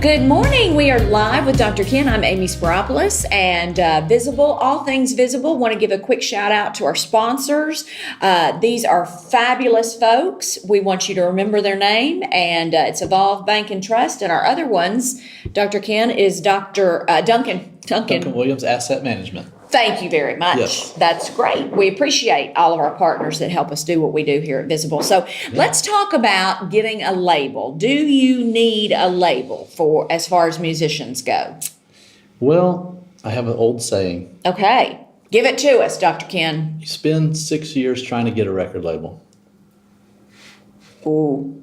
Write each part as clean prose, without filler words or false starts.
Good morning. We are live with Dr. Ken. I'm Amy Speropolous, and Visible, all things Visible. Want to give a quick shout out to our sponsors. These are fabulous folks. We want you to remember their name, and it's Evolve Bank and Trust. And our other ones, Dr. Ken, is Dr. Duncan Williams Asset Management. Thank you very much. Yes. That's great. We appreciate all of our partners that help us do what we do here at Visible. So let's talk about getting a label. Do you need a label for as far as musicians go? Well, I have an old saying. Okay. Give it to us, Dr. Ken. You spend 6 years trying to get a record label, Ooh.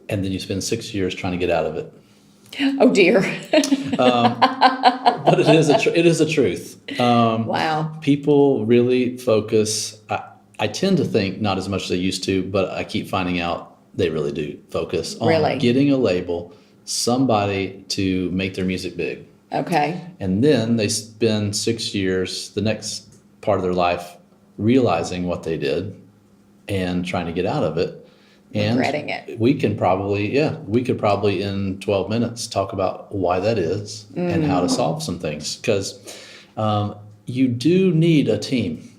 and then you spend 6 years trying to get out of it. Oh, dear. But it is a truth. Wow. People really focus. I tend to think not as much as they used to, but I keep finding out they really do focus on getting a label, somebody to make their music big. Okay. And then they spend 6 years, the next part of their life, realizing what they did and trying to get out of it. And regretting it. We could probably in 12 minutes talk about why that is and how to solve some things. Because you do need a team.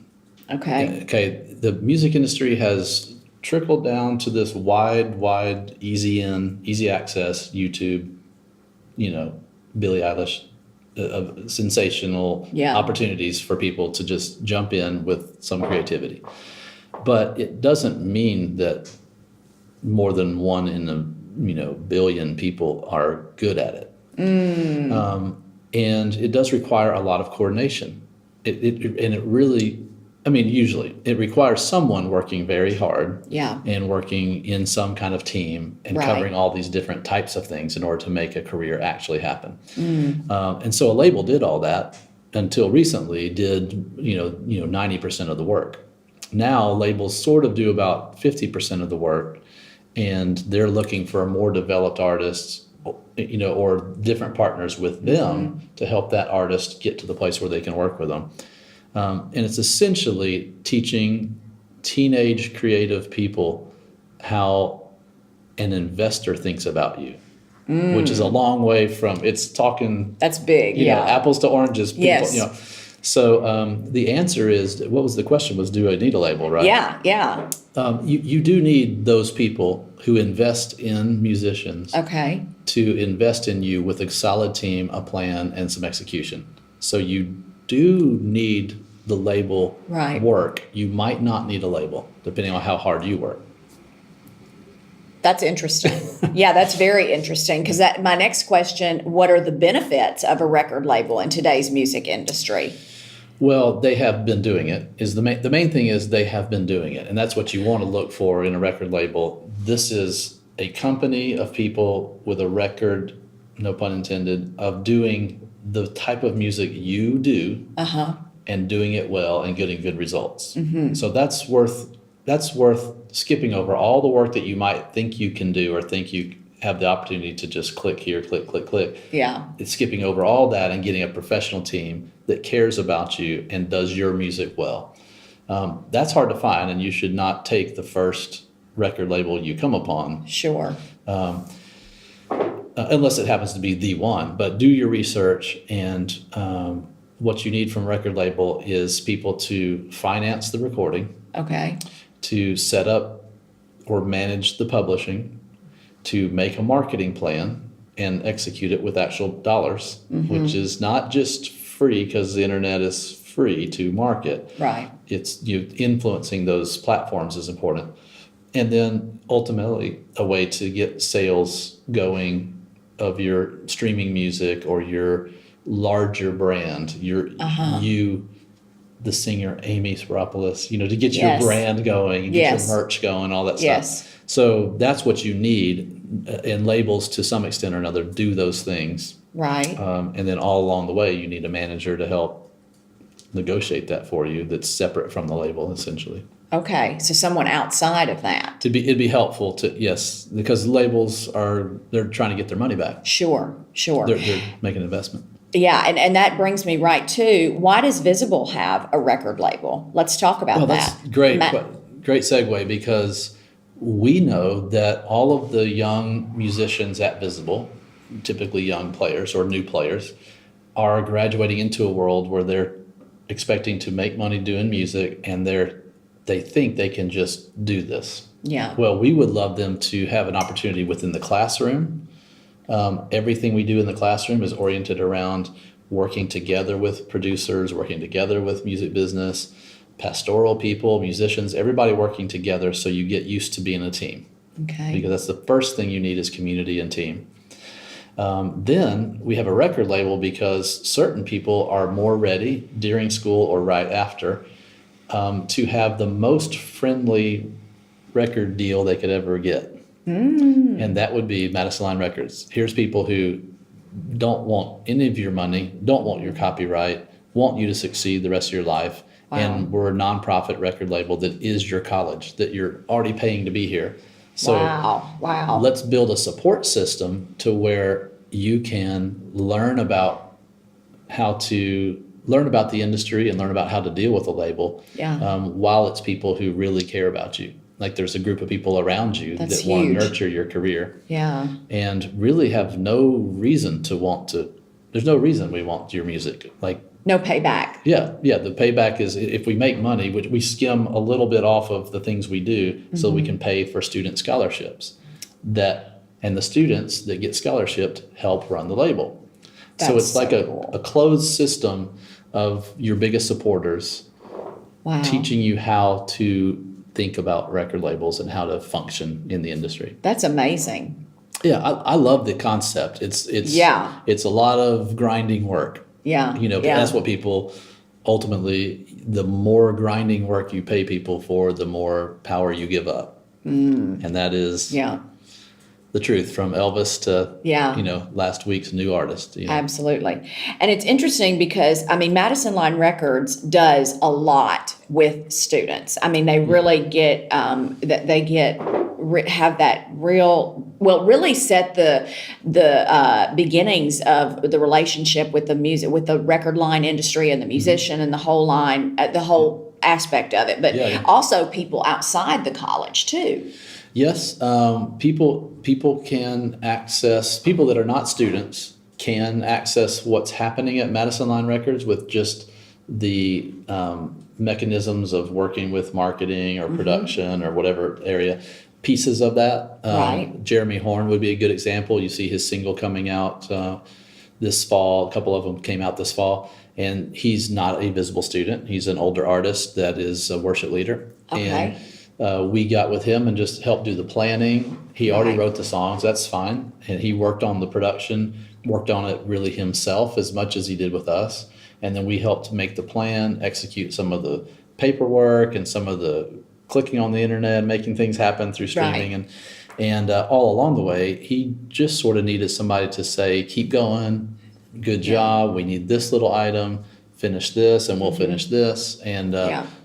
Okay. Okay. The music industry has trickled down to this wide, easy access, YouTube, Billie Eilish, sensational opportunities for people to just jump in with some creativity. But it doesn't mean that more than one in a billion people are good at it. And it does require a lot of coordination. Usually it requires someone working very hard and working in some kind of team and covering all these different types of things in order to make a career actually happen. And so a label did all that until recently did 90% of the work. Now labels sort of do about 50% of the work, and they're looking for more developed artists, or different partners with them to help that artist get to the place where they can work with them. And it's essentially teaching teenage creative people how an investor thinks about you, which is a long way from, it's talking. That's big, apples to oranges. People, yes. So the answer is, what was the question? Was, do I need a label, right? Yeah. You do need those people who invest in musicians to invest in you with a solid team, a plan, and some execution. So you do need the label work. You might not need a label, depending on how hard you work. That's interesting. Yeah, that's very interesting, because my next question, what are the benefits of a record label in today's music industry? Well, they have been doing it. The main thing is they have been doing it, and that's what you want to look for in a record label. This is a company of people with a record, no pun intended, of doing the type of music you do and doing it well and getting good results. So that's worth skipping over all the work that you might think you can do or think you have the opportunity to just click here, click. Yeah. It's skipping over all that and getting a professional team that cares about you and does your music well. That's hard to find, and you should not take the first record label you come upon. Sure. Unless it happens to be the one. But do your research, and what you need from a record label is people to finance the recording. Okay. To set up or manage the publishing, to make a marketing plan and execute it with actual dollars, which is not just free because the internet is free to market. Right. It's influencing those platforms is important. And then ultimately a way to get sales going of your streaming music or your larger brand, the singer Amy Speropolous, to get your brand going and get your merch going, all that stuff. So that's what you need, and labels to some extent or another do those things. Right. And then all along the way, you need a manager to help negotiate that for you that's separate from the label, essentially. Okay, so someone outside of that. It'd be helpful because labels they're trying to get their money back. Sure. They're making an investment. Yeah, and that brings me right to, why does Visible have a record label? Let's talk about that. That's great segue, because we know that all of the young musicians at Visible typically young players or new players, are graduating into a world where they're expecting to make money doing music, and they think they can just do this. Yeah. Well, we would love them to have an opportunity within the classroom. Everything we do in the classroom is oriented around working together with producers, working together with music business, pastoral people, musicians, everybody working together, so you get used to being a team. Okay. Because that's the first thing you need is community and team. Then we have a record label because certain people are more ready during school or right after to have the most friendly record deal they could ever get. And that would be Madison Line Records. Here's people who don't want any of your money, don't want your copyright, want you to succeed the rest of your life. Wow. And we're a nonprofit record label that is your college, that you're already paying to be here. So wow. Let's build a support system to where you can learn about the industry and learn about how to deal with a label while it's people who really care about you. Like there's a group of people around you that want to nurture your career. Yeah. And really have no reason there's no reason we want your music. Like no payback. Yeah. The payback is if we make money, which we skim a little bit off of the things we do so we can pay for student scholarships. And the students that get scholarshiped help run the label. So it's like a closed system of your biggest supporters teaching you how to think about record labels and how to function in the industry. That's amazing. Yeah, I love the concept. It's a lot of grinding work. Yeah. That's what people ultimately, the more grinding work you pay people for, the more power you give up. And that is the truth from Elvis to last week's new artist. Absolutely. And it's interesting because Madison Line Records does a lot with students. They really get have that really set the beginnings of the relationship with the music, with the record line industry and the musician and the whole line, the whole aspect of it, but also people outside the college too. Yes, people can access, people that are not students can access what's happening at Madison Line Records with just the mechanisms of working with marketing or production or whatever area, pieces of that. Jeremy Horn would be a good example. You see his single coming out this fall. A couple of them came out this fall. And he's not a visible student. He's an older artist that is a worship leader. Okay. And we got with him and just helped do the planning. He already wrote the songs. That's fine. And he worked on the production, worked on it really himself as much as he did with us. And then we helped make the plan, execute some of the paperwork and some of the clicking on the internet, making things happen through streaming. And all along the way, he just sort of needed somebody to say, keep going, good job, we need this little item, finish this, and we'll finish this. And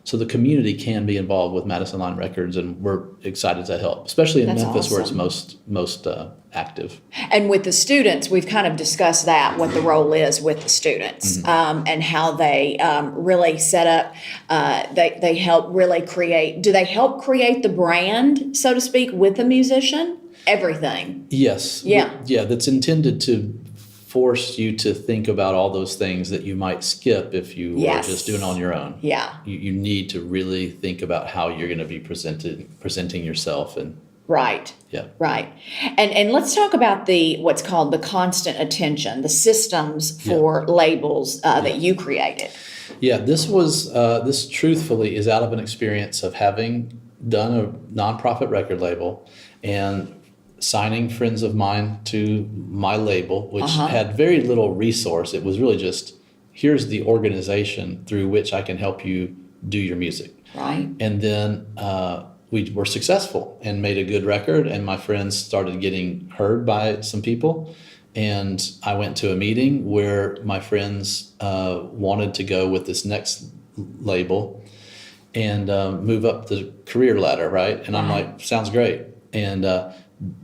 so the community can be involved with Madison Line Records, and we're excited to help, especially in Memphis where it's most active. And with the students, we've kind of discussed that, what the role is with the students, and how they really set up, they help really create, do they help create the brand, so to speak, with the musician? Everything. Yes. Yeah, that's intended to force you to think about all those things that you might skip if you were just doing it on your own. Yeah. You need to really think about how you're going to be presenting yourself. And Right. And let's talk about what's called the constant attention, the systems for labels that you created. Yeah, this truthfully is out of an experience of having done a nonprofit record label and signing friends of mine to my label, which had very little resource. It was really just, here's the organization through which I can help you do your music. Right. And then we were successful and made a good record, and my friends started getting heard by some people. And I went to a meeting where my friends wanted to go with this next label and move up the career ladder, right? And I'm like, sounds great. And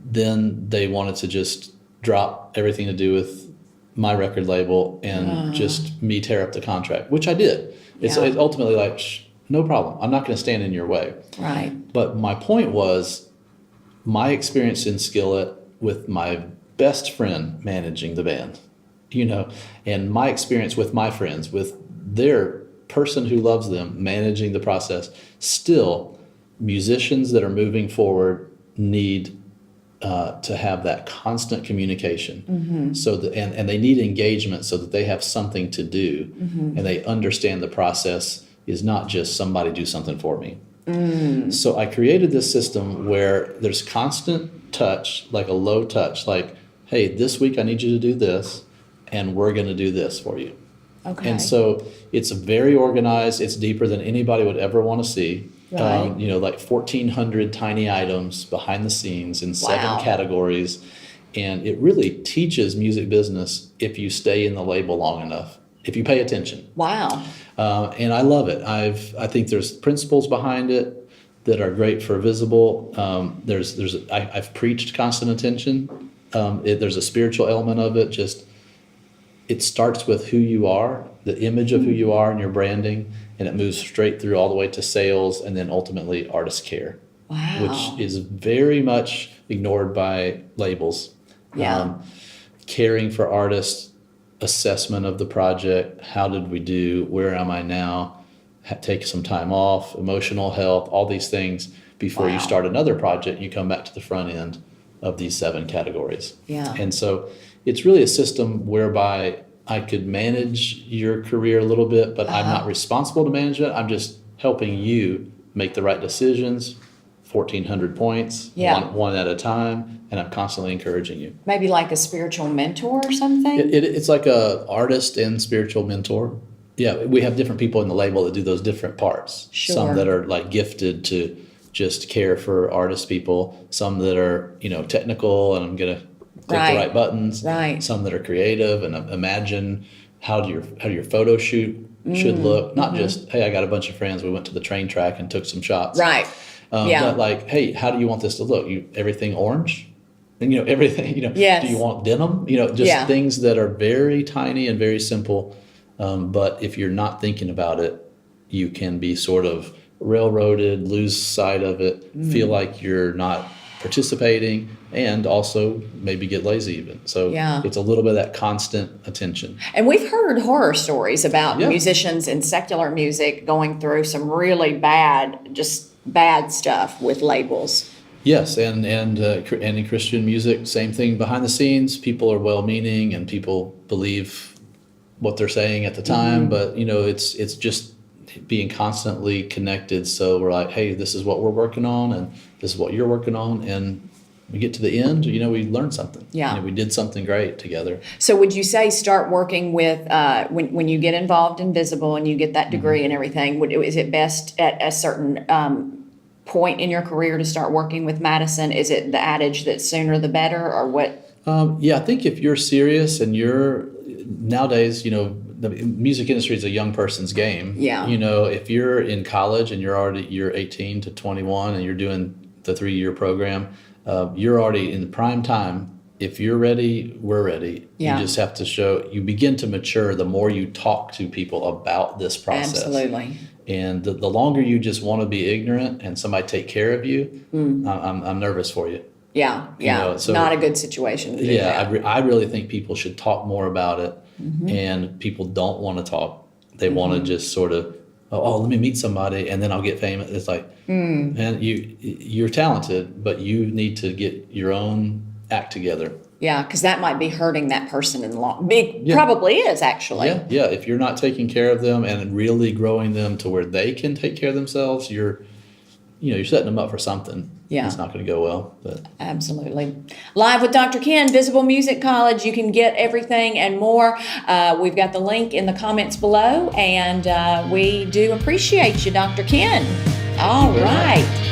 then they wanted to just drop everything to do with my record label and just me tear up the contract, which I did. It's ultimately like, no problem. I'm not going to stand in your way. Right. But my point was, my experience in Skillet with my best friend managing the band, and my experience with my friends, with their person who loves them managing the process. Still, musicians that are moving forward need to have that constant communication, so that and they need engagement so that they have something to do, and they understand the process is not just somebody do something for me. So I created this system where there's constant touch, like a low touch, like, hey, this week I need you to do this, and we're going to do this for you. Okay. And so it's very organized. It's deeper than anybody would ever want to see. Right. Like 1,400 tiny items behind the scenes in 7 categories. And it really teaches music business if you stay in the label long enough, if you pay attention. Wow. And I love it. I think there's principles behind it that are great for Visible. I've preached constant attention. There's a spiritual element of it. Just it starts with who you are, the image of who you are and your branding, and it moves straight through all the way to sales and then ultimately artist care. Wow. Which is very much ignored by labels. Yeah. Caring for artists, assessment of the project, how did we do, where am I now, take some time off, emotional health, all these things before you start another project. You come back to the front end of these 7 categories. Yeah. And so it's really a system whereby I could manage your career a little bit, but I'm not responsible to manage it. I'm just helping you make the right decisions, 1,400 points, one at a time, and I'm constantly encouraging you. Maybe like a spiritual mentor or something? It's like a artist and spiritual mentor. Yeah, we have different people in the label that do those different parts. Sure. Some that are like gifted to just care for artist people. Some that are, technical and I'm going to click the right buttons. Right. Some that are creative and imagine how your photo shoot should look. Not just, hey, I got a bunch of friends, we went to the train track and took some shots. Right. But like, hey, how do you want this to look? Everything orange? And, everything, Yes. Do you want denim? Just things that are very tiny and very simple. But if you're not thinking about it, you can be sort of railroaded, lose sight of it, feel like you're not participating, and also maybe get lazy even. So it's a little bit of that constant attention. And we've heard horror stories about musicians in secular music going through some really bad stuff with labels. Yes, and in Christian music, same thing. Behind the scenes, people are well-meaning and people believe what they're saying at the time, but it's just being constantly connected. So we're like, hey, this is what we're working on, and this is what you're working on, and we get to the end, we learned something. Yeah, we did something great together. So would you say start working with when you get involved in Visible and you get that degree and everything? Is it best at a certain point in your career to start working with Madison? Is it the adage that sooner the better, or what? I think if you're serious and nowadays, the music industry is a young person's game. Yeah. If you're in college and you're 18 to 21 and you're doing the 3-year program, you're already in the prime time. If you're ready, we're ready. Yeah. You just have to you begin to mature the more you talk to people about this process. Absolutely. And the longer you just want to be ignorant and somebody take care of you, I'm nervous for you. Yeah. So, not a good situation to do that. I really think people should talk more about it, and people don't want to talk. They want to just sort of, let me meet somebody and then I'll get famous. It's like, man, you're talented, but you need to get your own act together. Yeah, because that might be hurting that person in the long. Probably is, actually. Yeah. If you're not taking care of them and really growing them to where they can take care of themselves, you're setting them up for something. Yeah. It's not going to go well. But absolutely. Live with Dr. Ken, Visible Music College. You can get everything and more. We've got the link in the comments below, and we do appreciate you, Dr. Ken. All right.